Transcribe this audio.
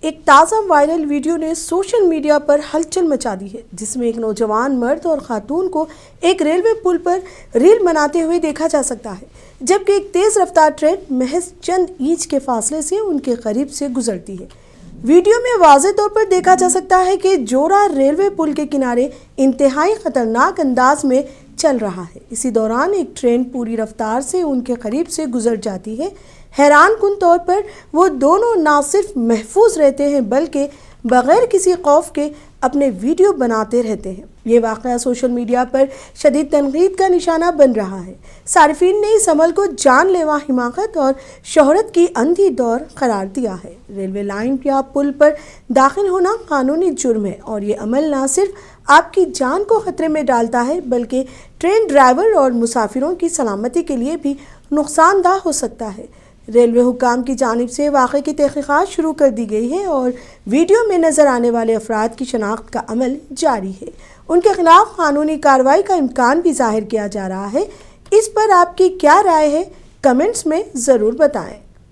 ایک تازہ viral video نے سوشل میڈیا پر ہلچل مچا دی ہے، جس میں ایک نوجوان مرد اور خاتون کو ایک ریلوے پل پر ریل بناتے ہوئے دیکھا جا سکتا ہے، جبکہ ایک تیز رفتار ٹرین محض چند انچ کے فاصلے سے ان کے قریب سے گزرتی ہے۔ ویڈیو میں واضح طور پر دیکھا جا سکتا ہے کہ جوڑا ریلوے پل کے کنارے انتہائی خطرناک انداز میں چل رہا ہے۔ اسی دوران ایک ٹرین پوری رفتار سے ان کے قریب سے گزر جاتی ہے۔ حیران کن طور پر وہ دونوں نہ صرف محفوظ رہتے ہیں بلکہ بغیر کسی خوف کے اپنے ویڈیو بناتے رہتے ہیں۔ یہ واقعہ سوشل میڈیا پر شدید تنقید کا نشانہ بن رہا ہے۔ صارفین نے اس عمل کو جان لیوا حماقت اور شہرت کی اندھی دوڑ قرار دیا ہے۔ ریلوے لائن یا پل پر داخل ہونا قانونی جرم ہے اور یہ عمل نہ صرف آپ کی جان کو خطرے میں ڈالتا ہے بلکہ ٹرین ڈرائیور اور مسافروں کی سلامتی کے لیے بھی نقصان دہ ہو سکتا ہے۔ ریلوے حکام کی جانب سے واقعے کی تحقیقات شروع کر دی گئی ہے اور ویڈیو میں نظر آنے والے افراد کی شناخت کا عمل جاری ہے۔ ان کے خلاف قانونی کارروائی کا امکان بھی ظاہر کیا جا رہا ہے۔ اس پر آپ کی کیا رائے ہے؟ کمنٹس میں ضرور بتائیں۔